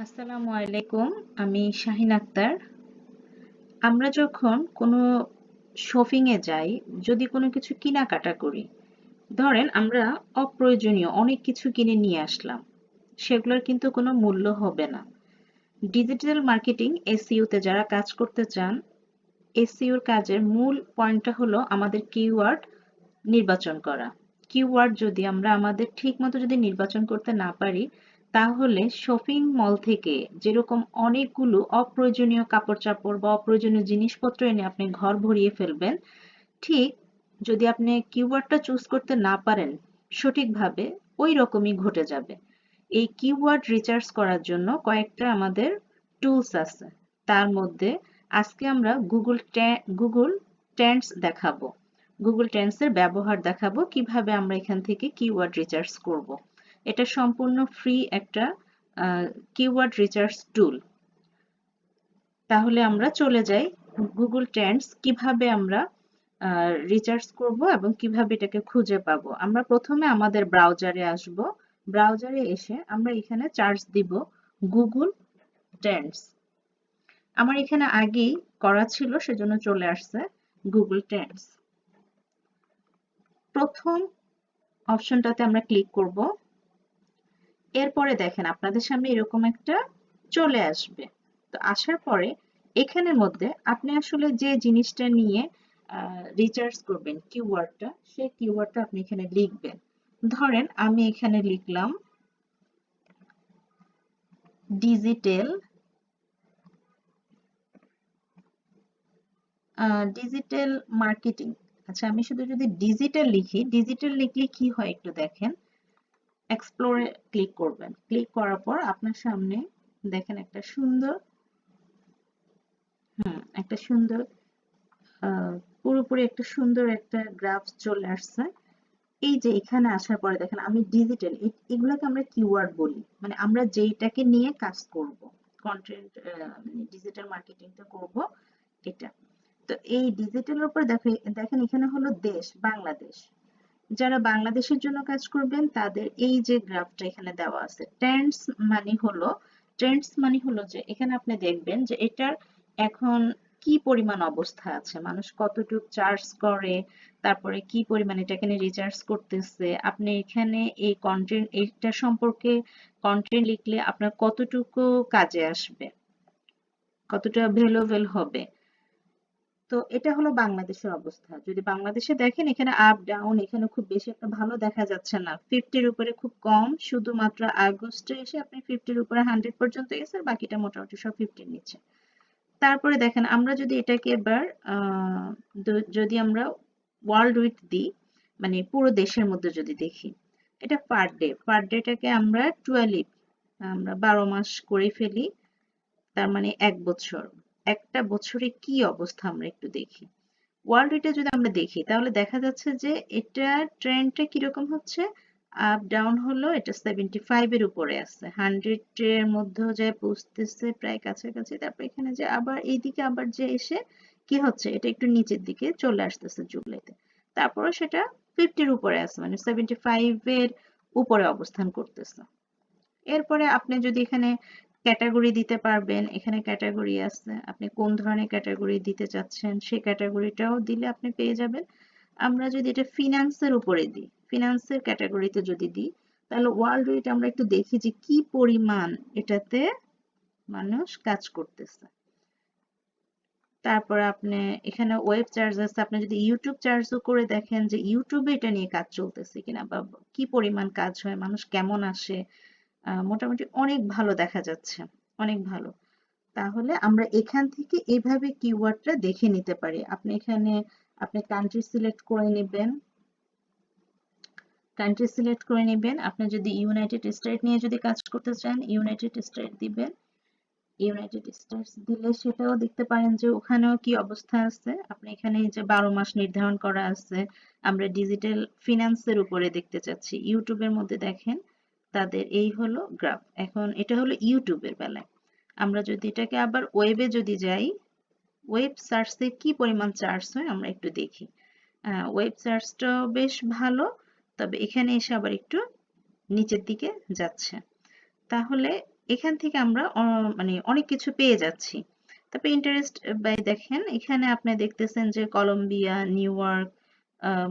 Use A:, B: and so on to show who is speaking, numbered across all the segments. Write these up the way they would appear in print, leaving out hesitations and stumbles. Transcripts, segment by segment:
A: আসসালামু আলাইকুম। আমি শাহিন আক্তার। আমরা যখন কোনো শপিং এ যাই, যদি কোনো কিছু কেনাকাটা করি, ধরেন আমরা অপ্রয়োজনীয় অনেক কিছু কিনে নিয়ে আসলাম, সেগুলোর কিন্তু কোনো মূল্য হবে না। ডিজিটাল মার্কেটিং এসইও তে যারা কাজ করতে চান, এসইওর কাজের মূল পয়েন্টটা হলো আমাদের কিওয়ার্ড নির্বাচন করা। কিওয়ার্ড যদি আমরা আমাদের ঠিক মতো যদি নির্বাচন করতে না পারি, তাহলে শপিং মল থেকে যেরকম অনেকগুলো অপ্রয়োজনীয় কাপড় চাপড় বা অপ্রয়োজনীয় জিনিসপত্র এনে আপনি ঘর ভরিয়ে ফেলবেন, ঠিক যদি আপনি কিওয়ার্ডটা চুজ করতে না পারেন সঠিকভাবে, ওই রকমই ঘটে যাবে। এই কিওয়ার্ড রিসার্চ করার জন্য কয়েকটা আমাদের টুলস আছে। তার মধ্যে আজকে আমরা গুগল ট্রেন্ডস দেখাবো। গুগল ট্রেন্ডস এর ব্যবহার দেখাবো, কিভাবে আমরা এখান থেকে কিওয়ার্ড রিসার্চ করব। এটা সম্পূর্ণ ফ্রি একটা কিওয়ার্ড রিসার্চ টুল। তাহলে আমরা চলে যাই গুগল ট্রেন্ডস কিভাবে আমরা রিসার্চ করব এবং কিভাবে এটাকে খুঁজে পাবো। আমরা প্রথমে আমাদের ব্রাউজারে আসব। ব্রাউজারে এসে আমরা এখানে সার্চ দিব গুগল ট্রেন্ডস। আমার এখানে আগেই করা ছিল, সেজন্য চলে আসছে গুগল ট্রেন্ডস। প্রথম অপশনটাতে আমরা ক্লিক করব। এরপরে দেখেন আপনাদের সামনে এরকম একটা চলে আসবে। তো আসার পরে এখানের মধ্যে আপনি আসলে যে জিনিসটা নিয়ে রিসার্চ করবেন, কিওয়ার্ডটা, সেই কিওয়ার্ডটা আপনি এখানে লিখবেন। ধরেন আমি এখানে লিখলাম ডিজিটাল ডিজিটাল মার্কেটিং। আচ্ছা, আমি শুধু যদি ডিজিটাল লিখি, ডিজিটাল লিখলে কি হয় একটু দেখেন। এক্সপ্লোরে ক্লিক করবেন। ক্লিক করার পর আপনার সামনে দেখেন একটা সুন্দর পুরোপুরি একটা সুন্দর একটা গ্রাফ চলে আসছে। এই যে এখানে আসার পরে দেখেন আমি ডিজিটাল, এগুলাকে আমরা কিওয়ার্ড বলি, মানে আমরা যেইটাকে নিয়ে কাজ করব, কন্টেন্ট ডিজিটাল মার্কেটিংটা করব, এটা। তো এই ডিজিটালের উপর দেখেন এখানে হলো দেশ বাংলাদেশ। যারা বাংলাদেশের জন্য কাজ করবেন তাদের এই যে গ্রাফটা এখানে দেওয়া আছে। ট্রেন্ডস মানে হলো যে এখানে আপনি দেখবেন যে এটার এখন কি পরিমাণ অবস্থা আছে, মানুষ কতটুকু চার্জ করে, তারপরে কি পরিমাণ এটা এখানে রিচার্জ করতেছে। আপনি এখানে এই কন্টেন্ট, এইটা সম্পর্কে কন্টেন্ট লিখলে আপনার কতটুকু কাজে আসবে, কতটা ভ্যালুয়েবল হবে। তো এটা হলো বাংলাদেশের অবস্থা। যদি বাংলাদেশে দেখেন এখানে আপ ডাউন, এখানে খুব বেশি একটা ভালো দেখা যাচ্ছে না, 50-র উপরে খুব কম, শুধুমাত্র আগস্টে এসে আপনি 50-র উপরে 100 পর্যন্ত গেছে, আর বাকিটা মোটামুটি সব 50-র নিচে। তারপরে দেখেন আমরা যদি এটাকে এবার যদি আমরা ওয়ার্ল্ড উইথ দিই, মানে পুরো দেশের মধ্যে যদি দেখি, এটা পার ডেটাকে আমরা 12, আমরা 12 মাস করে ফেলি, তার মানে 1 বছর। একটা বছরে কি অবস্থা আমরা একটু দেখি। ওয়ার্ল্ড রেটে যদি আমরা দেখি তাহলে দেখা যাচ্ছে যে এটা ট্রেন্ডটা কিরকম হচ্ছে, আপ ডাউন হলো, এটা 75 এর উপরে আছে, 100 এর মধ্যেও যায় পৌঁছতেছে প্রায় কাছাকাছি। তারপর এখানে যে আবার এইদিকে আবার যে এসে কি হচ্ছে, এটা একটু নিচের দিকে চলে আসতেছে জুলাইতে। তারপরে সেটা 50-র উপরে আছে, মানে 75 এর উপরে অবস্থান করতেছে। এরপরে আপনি যদি এখানে ক্যাটাগরি দিতে পারবেন, এখানে ক্যাটাগরি আছে, আপনি কোন ধরনের ক্যাটাগরি দিতে চাচ্ছেন সেই ক্যাটাগরিটাও দিলে আপনি পেয়ে যাবেন। আমরা যদি এটা ফিনান্সের উপরে দিই, ফিনান্সের ক্যাটাগরিতে যদি দিই, তাহলে ওয়ার্ল্ড ওয়াইড আমরা একটু দেখি যে কি পরিমাণ এটাতে মানুষ কাজ করতেছে। তারপর আপনি এখানে ওয়েব চার্জ আছে, আপনি যদি ইউটিউব চার্জও করে দেখেন যে ইউটিউবে এটা নিয়ে কাজ চলতেছে কিনা, বা কি পরিমাণ কাজ হয়, মানুষ কেমন আসে, মোটামুটি অনেক ভালো দেখা যাচ্ছে, অনেক ভালো। তাহলে আমরা এখান থেকে এইভাবে কিওয়ার্ডটা দেখে নিতে পারি। আপনি এখানে আপনি কান্ট্রি সিলেক্ট করে নেবেন, আপনি যদি ইউনাইটেড স্টেট নিয়ে যদি কাজ করতে চান ইউনাইটেড স্টেট দিবেন। ইউনাইটেড স্টেটস দিলে সেটাও দেখতে পারেন যে ওখানেও কি অবস্থা আছে। আপনি এখানে এই যে 12 মাস নির্ধারণ করা আছে, আমরা ডিজিটাল ফিনান্সের উপরে দেখতে চাচ্ছি। ইউটিউবের মধ্যে দেখেন তাদের এই হলো গ্রাফ। এখন এটা হলো ইউটিউবের বেলায়। আমরা যদি এটাকে আবার ওয়েবে যদি যাই, ওয়েব সার্চে কি পরিমাণ চার্জ হয় আমরা একটু দেখি। ওয়েব সার্চটাও বেশ ভালো, তবে এখানে এসে আবার একটু নিচের দিকে যাচ্ছে। তাহলে এখান থেকে আমরা মানে অনেক কিছু পেয়ে যাচ্ছি। তারপরে ইন্টারেস্ট বাই দেখেন এখানে আপনি দেখতেছেন যে কলম্বিয়া, নিউ ইয়র্ক,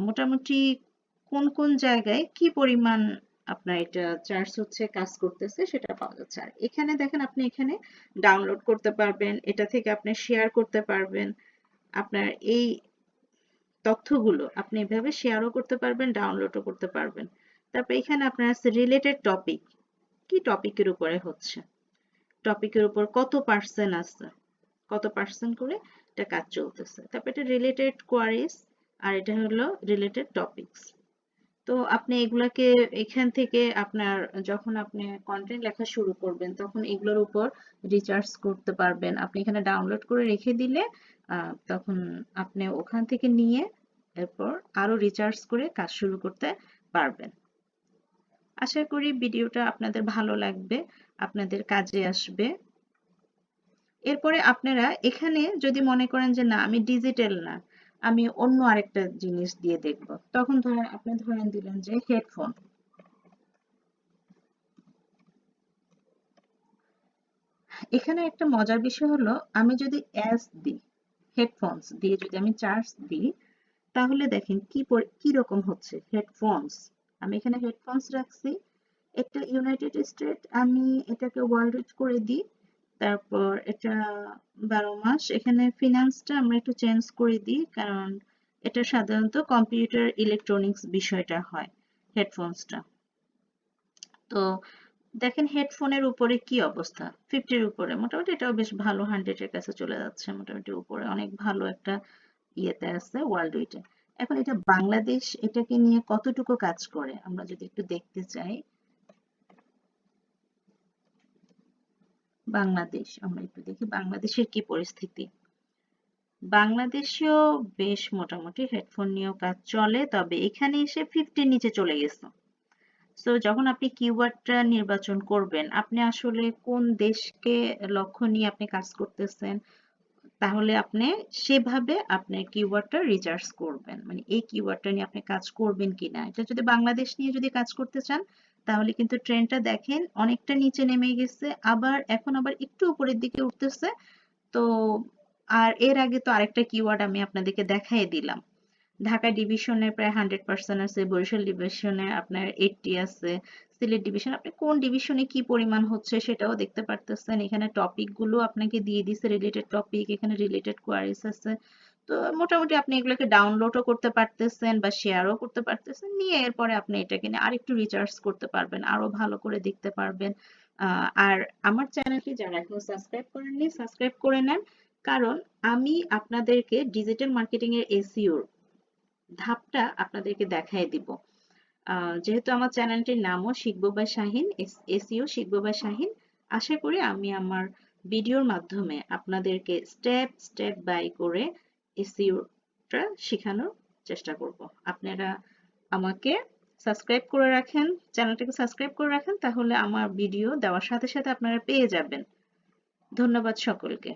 A: মোটামুটি কোন কোন জায়গায় কি পরিমাণ আপনার এটা চার্জ হচ্ছে, কাজ করতেছে সেটা পাওয়া যাচ্ছে। আর এখানে দেখেন আপনি এখানে ডাউনলোড করতে পারবেন, এটা থেকে আপনি শেয়ার করতে পারবেন। আপনার এই তথ্যগুলো আপনি এভাবে শেয়ারও করতে পারবেন, ডাউনলোডও করতে পারবেন। তারপর এখানে আপনার আছে রিলেটেড টপিক, কি টপিকের উপরে হচ্ছে, টপিকের উপর কত পার্সেন্ট আছে, কত পার্সেন্ট করে এটা কাজ চলতেছে। তারপর এটা রিলেটেড কোয়ারিজ, আর এটা হলো রিলেটেড টপিকস। তো আপনি এগুলাকে এখান থেকে আপনার যখন আপনি কন্টেন্ট লেখা শুরু করবেন তখন এগুলোর উপর রিচার্জ করতে পারবেন। আপনি এখানে ডাউনলোড করে রেখে দিলে তখন আপনি ওখান থেকে নিয়ে এরপর আরো রিচার্জ করে কাজ শুরু করতে পারবেন। আশা করি ভিডিওটা আপনাদের ভালো লাগবে, আপনাদের কাজে আসবে। এরপরে আপনারা এখানে যদি মনে করেন যে না আমি ডিজিটাল না, আমি অন্য আরেকটা জিনিস দিয়ে দেখব, তখন ধরেন আপনি ধরেন দিলেন যে হেডফোন। এখানে একটা মজার বিষয় হলো আমি যদি এস দিই, হেডফোনস দিয়ে যদি আমি চার্জ দিই, তাহলে দেখেন কি রকম হচ্ছে হেডফোনস। আমি এখানে হেডফোনস রাখছি, এটা ইউনাইটেড স্টেট, আমি এটাকে ওয়ার্ল্ড করে দিই। তারপর এটা 12 মাস, এখানে ফিনান্সটা আমরা একটু চেঞ্জ করে দিই কারণ এটা সাধারণত কম্পিউটার ইলেকট্রনিক্স বিষয়টা হয় হেডফোনসটা। তো দেখেন হেডফোনের উপরে কি অবস্থা, 50-র উপরে, মোটামুটি এটাও বেশ ভালো, 100-এর কাছে চলে যাচ্ছে, মোটামুটি উপরে অনেক ভালো একটা ইয়েতে আছে ওয়ার্ল্ড উইটে। এখন এটা বাংলাদেশ এটাকে নিয়ে কতটুকু কাজ করে আমরা যদি একটু দেখতে চাই। বাংলাদেশ আমরা একটু দেখি বাংলাদেশের কি পরিস্থিতি। বাংলাদেশেও বেশ মোটামুটি হেডফোন নিয়েও কাজ চলে, তবে এখানে এসে 50-র নিচে চলে গেছে। সো যখন আপনি কিওয়ার্ডটা নির্বাচন করবেন, আপনি আসলে কোন দেশকে লক্ষ্য নিয়ে আপনি কাজ করতেছেন, তাহলে আপনি সেভাবে আপনার কিওয়ার্ডটা রিসার্চ করবেন, মানে এই কিওয়ার্ডটা নিয়ে আপনি কাজ করবেন কিনা। এটা যদি বাংলাদেশ নিয়ে যদি কাজ করতে চান তাহলে কিন্তু ট্রেন্ডটা দেখেন অনেকটা নিচে নেমে গেছে, এখন আবার একটু উপরের দিকে উঠতেছে। তো আর এর আগে তো আরেকটা কিওয়ার্ড আমি আপনাদেরকে দেখাই দিলাম, ঢাকা ডিভিশনে প্রায় 100% আছে, বরিশাল ডিভিশনে আপনার 80 আছে, সিলেট ডিভিশন আপনি কোন ডিভিশনে কি পরিমাণ হচ্ছে সেটাও দেখতে পারতেছেন। এখানে টপিক গুলো আপনাকে দিয়ে দিছে, রিলেটেড টপিক, এখানে রিলেটেড কোয়ারিজ আছে। তো মোটামুটি আপনি এগুলোকে ডাউনলোডও করতে পারতেছেন বা শেয়ারও করতে পারতেছেন, নিয়ে এরপরে আপনি এটাকে নিয়ে আরেকটু রিসার্চ করতে পারবেন, আরো ভালো করে দেখতে পারবেন। আর আমার চ্যানেলটি যারা এখন সাবস্ক্রাইব করেননি সাবস্ক্রাইব করে নেন, কারণ আমি আপনাদেরকে ডিজিটাল মার্কেটিং এর এসইও ধাপটা আপনাদেরকে দেখাই দিব। যেহেতু আমার চ্যানেলটির নামও শিখবো বাই শাহিন, এসইও শিখবো বাই শাহিন, আশা করি আমি আমার ভিডিওর মাধ্যমে আপনাদেরকে স্টেপ স্টেপ বাই করে এসইওটা শেখানোর চেষ্টা করব। আপনারা আমাকে সাবস্ক্রাইব করে রাখেন, চ্যানেলটাকে সাবস্ক্রাইব করে রাখেন, তাহলে আমার ভিডিও দেওয়ার সাথে সাথে আপনারা পেয়ে যাবেন। ধন্যবাদ সকলকে।